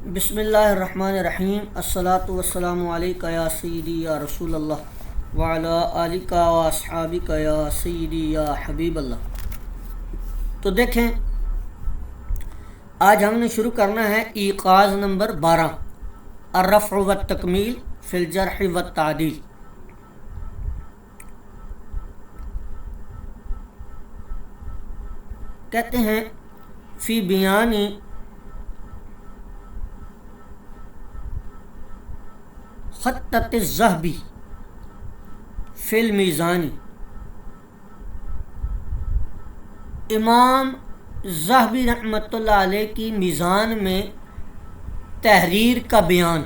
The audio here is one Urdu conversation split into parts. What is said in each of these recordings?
بسم اللہ الرحمن الرحیم الصلاۃ والسلام علیکہ یا سیدی یا رسول اللہ وعلی آلکہ و اصحابکہ یا سیدی یا حبیب اللہ۔ تو دیکھیں، آج ہم نے شروع کرنا ہے ایقاظ نمبر 12، الرفع والتکمیل فی الجرح والتعدیل۔ کہتے ہیں فی بیانی خطۃ الذہبی فی المیزانی۔ امام ذہبی رحمۃ اللہ علیہ کی میزان میں تحریر کا بیان۔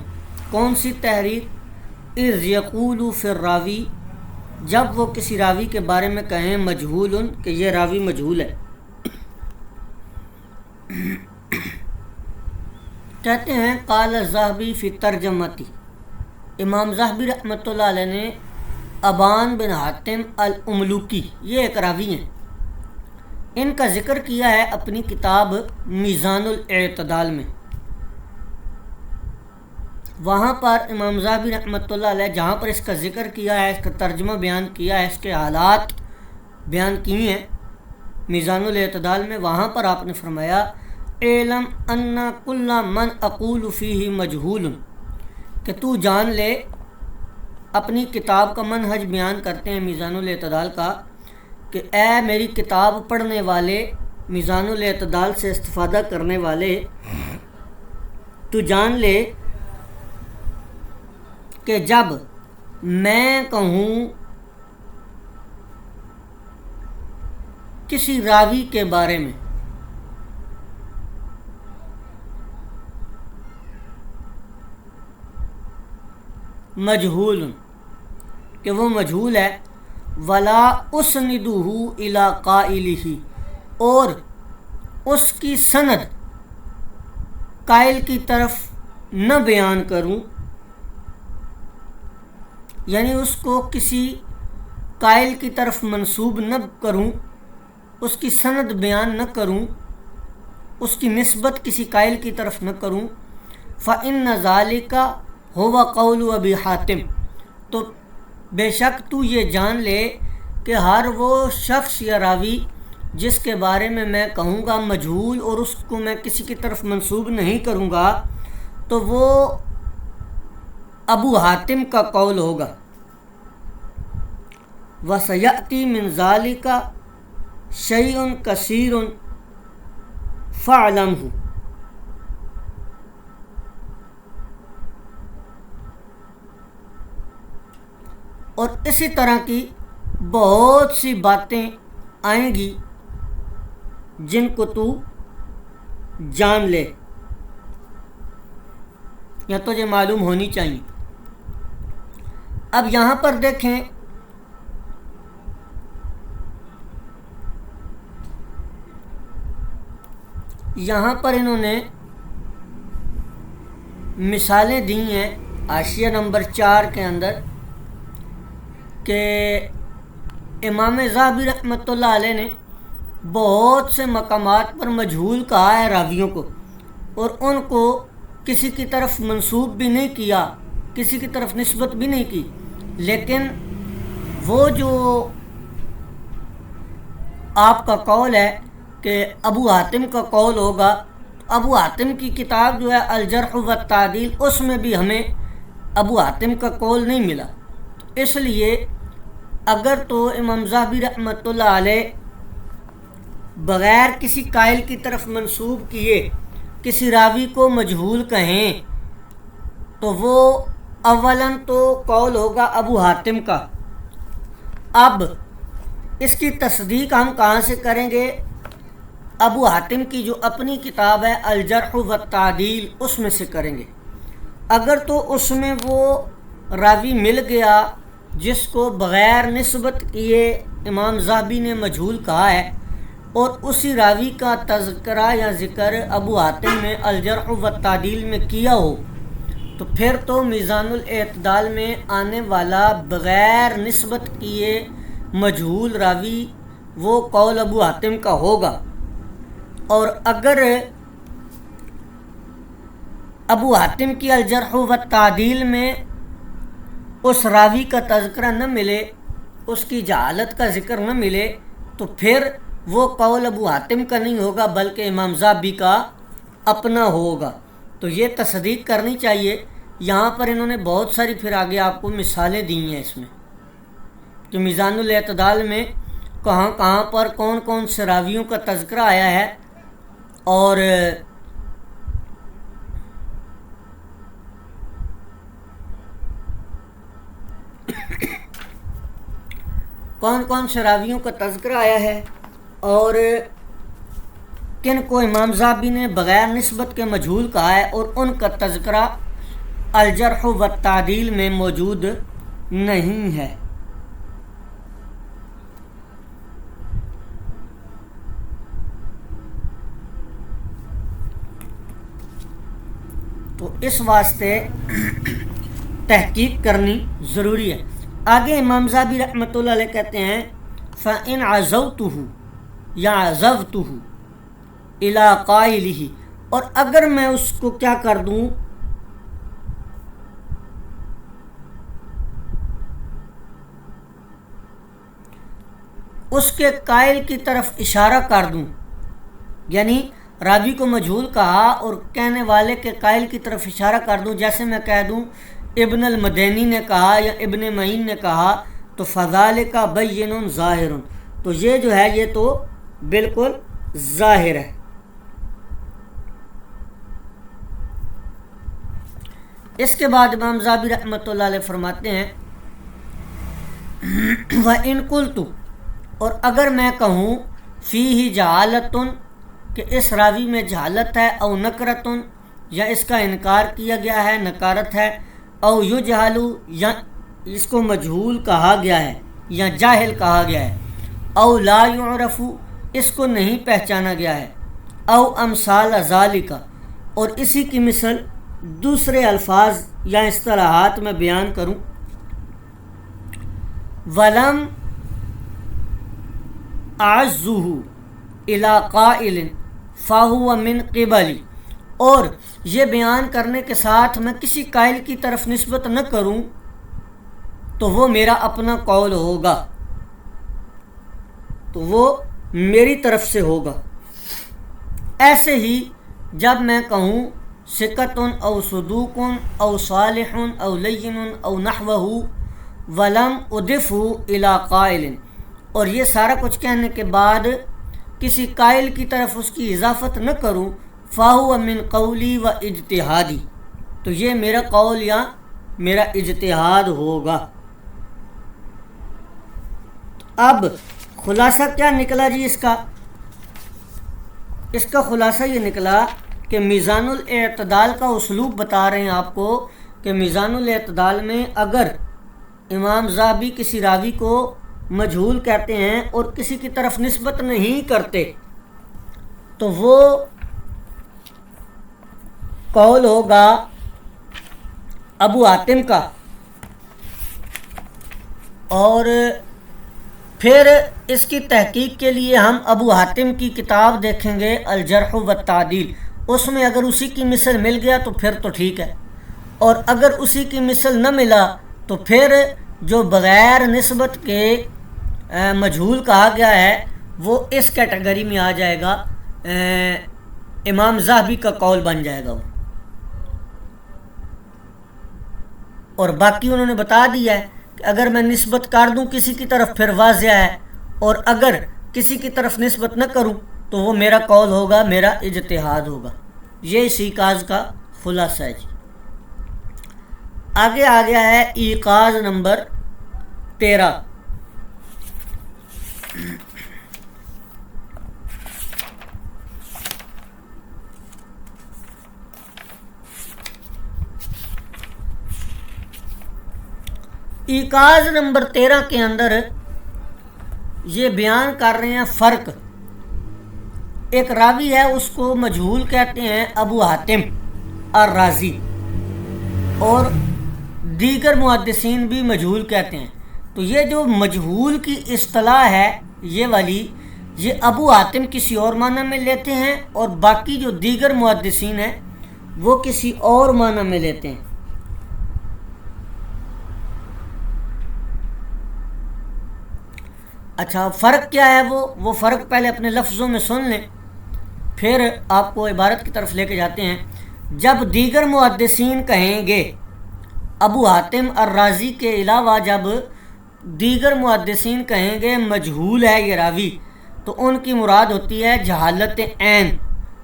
کون سی تحریر؟ اذ یقول فی الراوی، جب وہ کسی راوی کے بارے میں کہیں مجہول کہ یہ راوی مجہول ہے۔ کہتے ہیں قال الذہبی فی ترجمتی، امام ذہبی رحمۃ اللہ علیہ نے ابان بن حاتم الاملوکی، یہ ایک راوی ہیں، ان کا ذکر کیا ہے اپنی کتاب میزان الاعتدال میں۔ وہاں پر امام ذہبی رحمۃ اللہ علیہ جہاں پر اس کا ذکر کیا ہے، اس کا ترجمہ بیان کیا ہے، اس کے حالات بیان کیے ہیں میزان الاعتدال میں، وہاں پر آپ نے فرمایا اعلم ان کل من اقول فیہ مجہول، کہ تو جان لے، اپنی کتاب کا منہج بیان کرتے ہیں میزان الاعتدال کا، کہ اے میری کتاب پڑھنے والے، میزان الاعتدال سے استفادہ کرنے والے، تو جان لے کہ جب میں کہوں کسی راوی کے بارے میں مجہول، کہ وہ مجہول ہے، ولا اسندہ الی قائلہ، اور اس کی سند قائل کی طرف نہ بیان کروں، یعنی اس کو کسی قائل کی طرف منسوب نہ کروں، اس کی سند بیان نہ کروں، اس کی نسبت کسی قائل کی طرف نہ کروں، فإن ذلک ہوا قول ابی حاتم، تو بے شک تو یہ جان لے کہ ہر وہ شخص یا راوی جس کے بارے میں کہوں گا مجہول اور اس کو میں کسی کی طرف منسوب نہیں کروں گا، تو وہ ابو حاتم کا قول ہوگا۔ وَسَيَأْتِي مِنْ ذَلِكَ شَيْءٌ كَثِيرٌ فَاعْلَمْهُ، اور اسی طرح کی بہت سی باتیں آئیں گی جن کو تو جان لے یا تجھے معلوم ہونی چاہیے۔ اب یہاں پر دیکھیں، یہاں پر انہوں نے مثالیں دی ہیں حاشیہ نمبر 4 کے اندر، کہ امام ذہبی رحمۃ اللہ علیہ نے بہت سے مقامات پر مجہول کہا ہے راویوں کو، اور ان کو کسی کی طرف منسوب بھی نہیں کیا، کسی کی طرف نسبت بھی نہیں کی، لیکن وہ جو آپ کا قول ہے کہ ابو حاتم کا قول ہوگا، ابو حاتم کی کتاب جو ہے الجرح والتعدیل، اس میں بھی ہمیں ابو حاتم کا قول نہیں ملا۔ اس لیے اگر تو امام ذہبی رحمۃ اللہ علیہ بغیر کسی قائل کی طرف منسوب کیے کسی راوی کو مجہول کہیں، تو وہ اولاً تو قول ہوگا ابو حاتم کا۔ اب اس کی تصدیق ہم کہاں سے کریں گے؟ ابو حاتم کی جو اپنی کتاب ہے الجرح والتعدیل، اس میں سے کریں گے۔ اگر تو اس میں وہ راوی مل گیا جس کو بغیر نسبت کیے امام ذہبی نے مجہول کہا ہے، اور اسی راوی کا تذکرہ یا ذکر ابو حاتم نے الجرح والتعدیل میں کیا ہو، تو پھر تو میزان الاعتدال میں آنے والا بغیر نسبت کیے مجہول راوی وہ قول ابو حاتم کا ہوگا۔ اور اگر ابو حاتم کی الجرح و تعدیل میں اس راوی کا تذکرہ نہ ملے، اس کی جہالت کا ذکر نہ ملے، تو پھر وہ قول ابو حاتم کا نہیں ہوگا بلکہ امام ذہبی کا اپنا ہوگا۔ تو یہ تصدیق کرنی چاہیے۔ یہاں پر انہوں نے بہت ساری پھر آگے آپ کو مثالیں دی ہیں اس میں کہ میزان الاعتدال میں کہاں کہاں پر کون کون سے راویوں کا تذکرہ آیا ہے اور کون کون سے راویوں کا تذکرہ آیا ہے اور کن کو امام ذہبی نے بغیر نسبت کے مجہول کہا ہے اور ان کا تذکرہ الجرح و تعدیل میں موجود نہیں ہے۔ تو اس واسطے تحقیق کرنی ضروری ہے۔ آگے امام ذہبی رحمۃ اللہ علیہ کہتے ہیں فَإِنْ عَزَوْتُهُ یا عَزَوْتُهُ إِلَىٰ قَائِلِهِ، اور اگر میں اس کو کیا کر دوں، اس کے قائل کی طرف اشارہ کر دوں، یعنی راوی کو مجہول کہا اور کہنے والے کے قائل کی طرف اشارہ کر دوں، جیسے میں کہہ دوں ابن المدینی نے کہا یا ابن معین نے کہا، تو فذالک بین ظاہر، تو یہ جو ہے یہ تو بالکل ظاہر ہے۔ اس کے بعد امام ذہبی رحمۃ اللہ علیہ فرماتے ہیں وَإِن قُلْتُ، اور اگر میں کہوں فیہ جہالۃ، کہ اس راوی میں جہالت ہے، او نکرۃ، یا اس کا انکار کیا گیا ہے، نکارت ہے، او یجہل، یا اس کو مجہول کہا گیا ہے یا جاہل کہا گیا ہے، او لا یعرف، اس کو نہیں پہچانا گیا ہے، او امثال ذالک، اور اسی کی مثل دوسرے الفاظ یا اصطلاحات میں بیان کروں، ولم اعزہ الی قائل فہو من قبلی، اور یہ بیان کرنے کے ساتھ میں کسی قائل کی طرف نسبت نہ کروں تو وہ میرا اپنا قول ہوگا، تو وہ میری طرف سے ہوگا۔ ایسے ہی جب میں کہوں ثقۃ او صدوق او صالح او لین او نحوہ ولم اضفہ الی قائل، اور یہ سارا کچھ کہنے کے بعد کسی قائل کی طرف اس کی اضافت نہ کروں، فَهُوَ مِنْ قَوْلِي و اجتہادی، تو یہ میرا قول یا میرا اجتہاد ہوگا۔ اب خلاصہ کیا نکلا جی اس کا خلاصہ یہ نکلا کہ میزان الاعتدال کا اسلوب بتا رہے ہیں آپ کو کہ میزان الاعتدال میں اگر امام ذہبی کسی راوی کو مجہول کہتے ہیں اور کسی کی طرف نسبت نہیں کرتے تو وہ قول ہوگا ابو حاتم کا، اور پھر اس کی تحقیق کے لیے ہم ابو حاتم کی کتاب دیکھیں گے الجرح و تعدیل، اس میں اگر اسی کی مثل مل گیا تو پھر تو ٹھیک ہے، اور اگر اسی کی مثل نہ ملا تو پھر جو بغیر نسبت کے مجہول کہا گیا ہے وہ اس کیٹیگری میں آ جائے گا، امام ذہبی کا قول بن جائے گا وہ، اور باقی انہوں نے بتا دیا ہے کہ اگر میں نسبت کر دوں کسی کی طرف پھر واضح ہے، اور اگر کسی کی طرف نسبت نہ کروں تو وہ میرا قول ہوگا، میرا اجتہاد ہوگا۔ یہ اسی ایقاز کا خلاصہ ہے جی۔ آگے آ گیا ہے ایقاز نمبر 13۔ ایقاز نمبر 13 کے اندر یہ بیان کر رہے ہیں فرق۔ ایک راوی ہے اس کو مجہول کہتے ہیں ابو حاتم الرازی، اور دیگر محدثین بھی مجہول کہتے ہیں۔ تو یہ جو مجہول کی اصطلاح ہے یہ والی، یہ ابو حاتم کسی اور معنی میں لیتے ہیں، اور باقی جو دیگر محدثین ہیں وہ کسی اور معنی میں لیتے ہیں. اچھا فرق کیا ہے؟ وہ فرق پہلے اپنے لفظوں میں سن لیں، پھر آپ کو عبارت کی طرف لے کے جاتے ہیں. جب دیگر محدثین کہیں گے، ابو حاتم الرازی کے علاوہ جب دیگر محدثین کہیں گے مجہول ہے یہ راوی، تو ان کی مراد ہوتی ہے جہالت عین،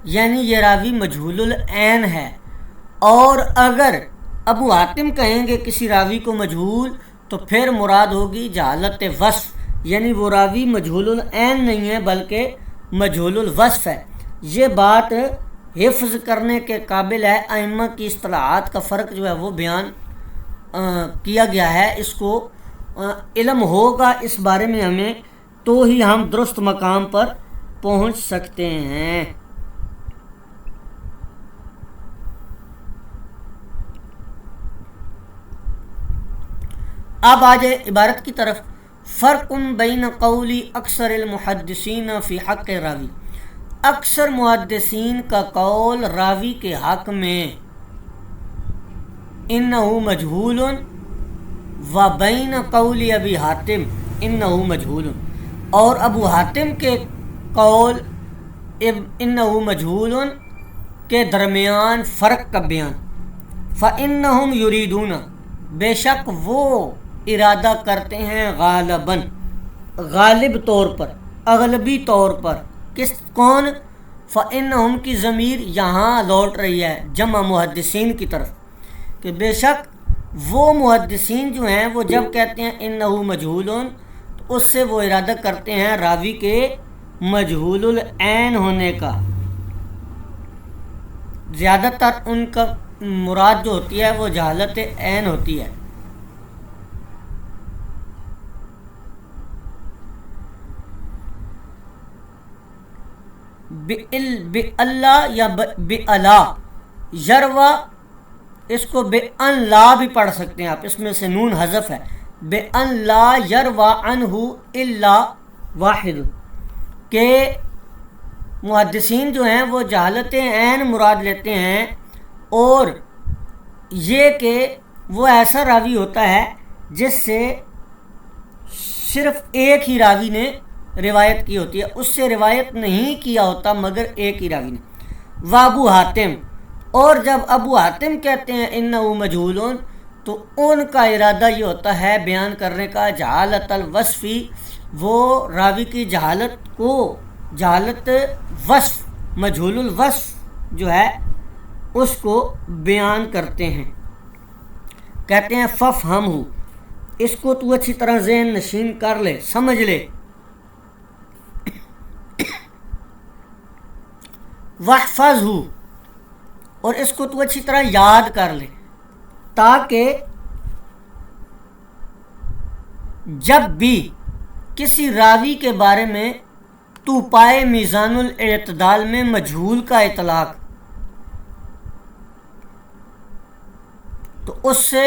یعنی یہ راوی مجہول العین ہے. اور اگر ابو حاتم کہیں گے کسی راوی کو مجہول، تو پھر مراد ہوگی جہالت وصف، یعنی وہ راوی مجہول العین نہیں ہے بلکہ مجہول الوصف ہے. یہ بات حفظ کرنے کے قابل ہے. ائمہ کی اصطلاحات کا فرق جو ہے وہ بیان کیا گیا ہے. اس کو علم ہوگا اس بارے میں ہمیں، تو ہی ہم درست مقام پر پہنچ سکتے ہیں. اب آ جائے عبارت کی طرف. فرق بین قولی اکثر المحدثین فی حق راوی، اکثر محدثین کا قول راوی کے حق میں انہ مجہول و بین قول ابی حاتم انہ مجہول، اور ابو حاتم کے قول انہ مجہول کے درمیان فرق کا بیان. فانہم یریدون، بے شک وہ ارادہ کرتے ہیں، غالباً غالب طور پر، اغلبی طور پر. کون؟ فانہم کی ضمیر یہاں لوٹ رہی ہے جمع محدثین کی طرف، کہ بے شک وہ محدثین جو ہیں وہ جب کہتے ہیں انہ مجہول، تو اس سے وہ ارادہ کرتے ہیں راوی کے مجہول العین ہونے کا. زیادہ تر ان کا مراد جو ہوتی ہے وہ جہالت عین ہوتی ہے. اللہ یا بِأَلَا یروا، اس کو بِأَن لا بھی پڑھ سکتے ہیں آپ، اس میں سے نون حذف ہے. بِأَن لا یروا عنہ الا واحد، کہ محدثین جو ہیں وہ جہالت عین مراد لیتے ہیں، اور یہ کہ وہ ایسا راوی ہوتا ہے جس سے صرف ایک ہی راوی نے روایت کی ہوتی ہے، اس سے روایت نہیں کیا ہوتا مگر ایک ہی راوی نے. وابو حاتم، اور جب ابو حاتم کہتے ہیں انہ مجہول، تو ان کا ارادہ یہ ہوتا ہے بیان کرنے کا جہالت الوصفی، وہ راوی کی جہالت کو، جہالت وصف، مجہول الوصف جو ہے اس کو بیان کرتے ہیں. کہتے ہیں ففہمہ، اس کو تو اچھی طرح ذہن نشین کر لے، سمجھ لے. واحفظہ، اور اس کو تو اچھی طرح یاد کر لے، تاکہ جب بھی کسی راوی کے بارے میں تو پائے میزان الاعتدال میں مجہول کا اطلاق، تو اس سے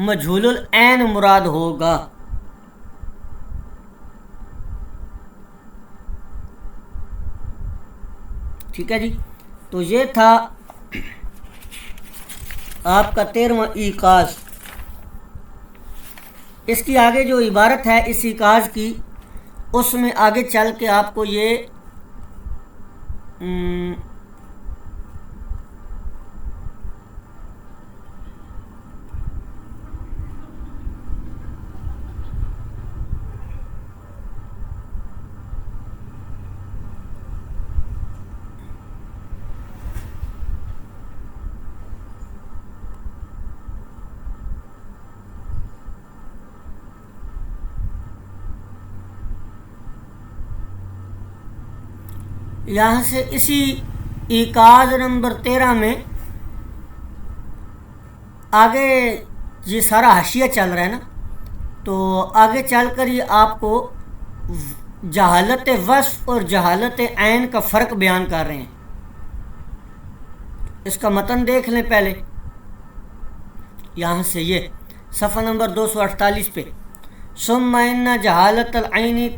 مجہول العین مراد ہوگا. ٹھیک ہے جی. تو یہ تھا آپ کا 13واں ایقاظ. اس کی آگے جو عبارت ہے اس ایقاظ کی، اس میں آگے چل کے آپ کو یہ یہاں سے اسی ایقاظ نمبر 13 میں آگے یہ سارا حاشیہ چل رہا ہے نا، تو آگے چل کر یہ آپ کو جہالت وصف اور جہالت عین کا فرق بیان کر رہے ہیں. اس کا متن دیکھ لیں پہلے. یہاں سے یہ صفحہ نمبر 248 پہ، ثم ان جہالت العین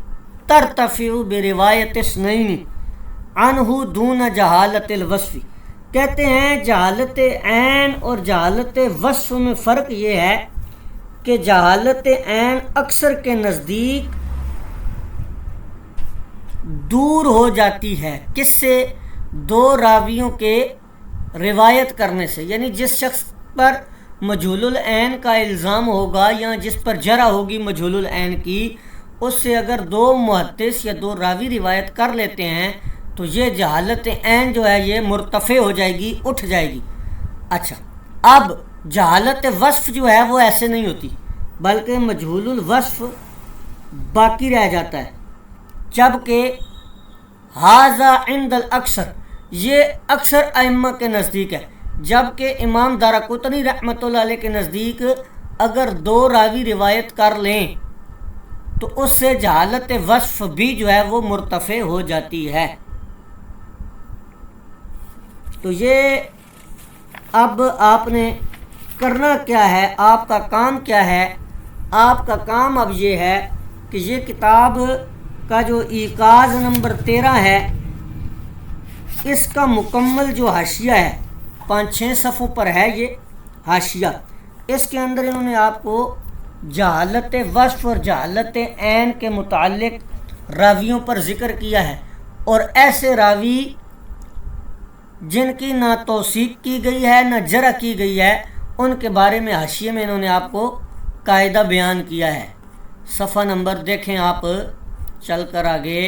ترتفع بروایت اثنین عنہ دون جہالت الوصف کہتے ہیں جہالت عین اور جہالت وصف میں فرق یہ ہے کہ جہالت عین اکثر کے نزدیک دور ہو جاتی ہے، کس سے؟ دو راویوں کے روایت کرنے سے، یعنی جس شخص پر مجہول العین کا الزام ہوگا یا جس پر جرح ہوگی مجہول العین کی، اس سے اگر دو محدث یا دو راوی روایت کر لیتے ہیں تو یہ جہالت عین جو ہے یہ مرتفع ہو جائے گی، اٹھ جائے گی۔ اچھا، اب جہالت وصف جو ہے وہ ایسے نہیں ہوتی، بلکہ مجہول الوصف باقی رہ جاتا ہے، جبکہ ھذا عند الاکثر، یہ اکثر ائمہ کے نزدیک ہے، جبکہ امام دارقطنی رحمۃ اللہ علیہ کے نزدیک اگر دو راوی روایت کر لیں تو اس سے جہالت وصف بھی جو ہے وہ مرتفع ہو جاتی ہے۔ تو یہ اب آپ نے کرنا کیا ہے، آپ کا کام کیا ہے؟ آپ کا کام اب یہ ہے کہ یہ کتاب کا جو ایقاظ نمبر 13 ہے، اس کا مکمل جو حاشیہ ہے 5-6 صفحوں پر ہے یہ حاشیہ، اس کے اندر انہوں نے آپ کو جہالت وصف اور جہالت عین کے متعلق راویوں پر ذکر کیا ہے، اور ایسے راوی جن کی نہ توثیق کی گئی ہے نہ جرح کی گئی ہے، ان کے بارے میں حاشیے میں انہوں نے آپ کو قاعدہ بیان کیا ہے۔ صفحہ نمبر دیکھیں آپ چل کر آگے،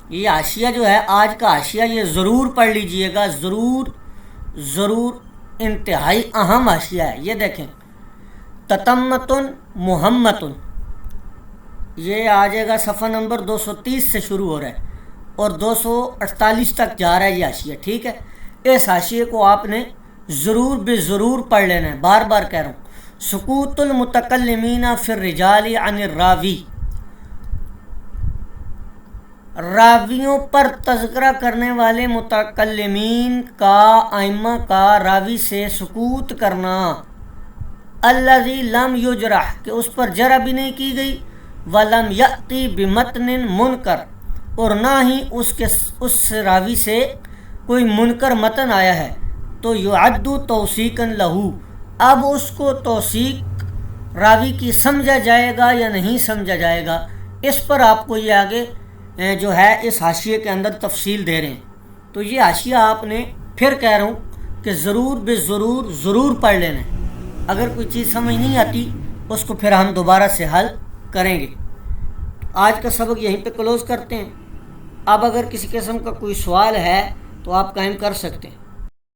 یہ حاشیہ جو ہے آج کا حاشیہ یہ ضرور پڑھ لیجئے گا، ضرور انتہائی اہم حاشیہ ہے۔ یہ دیکھیں، تتمتن محمتن، یہ آ جائے گا صفحہ نمبر 230 سے شروع ہو رہا ہے اور 248 تک جا رہا ہے یہ حاشیہ، ٹھیک ہے؟ اس حاشیے کو آپ نے ضرور بے ضرور پڑھ لینا ہے، بار بار کہہ رہا ہوں۔ سکوت المتکلمین فی الرجال عن الراوی، راویوں پر تذکرہ کرنے والے متکلمین کا، ائمہ کا راوی سے سکوت کرنا، الذی لم یجرح، کہ اس پر جرح بھی نہیں کی گئی، ولم یأتی بمتن منکر، اور نہ ہی اس راوی سے کوئی منکر متن آیا ہے، تو یعد توثیقا لہو، اب اس کو توثیق راوی کی سمجھا جائے گا یا نہیں سمجھا جائے گا، اس پر آپ کو یہ آگے جو ہے اس حاشیے کے اندر تفصیل دے رہے ہیں۔ تو یہ حاشیہ آپ نے پھر کہہ رہا ہوں کہ ضرور بے ضرور پڑھ لینا ہے، اگر کوئی چیز سمجھ نہیں آتی اس کو پھر ہم دوبارہ سے حل کریں گے۔ آج کا سبق یہیں پہ کلوز کرتے ہیں۔ اب اگر کسی قسم کا کوئی سوال ہے تو آپ قائم کر سکتے ہیں۔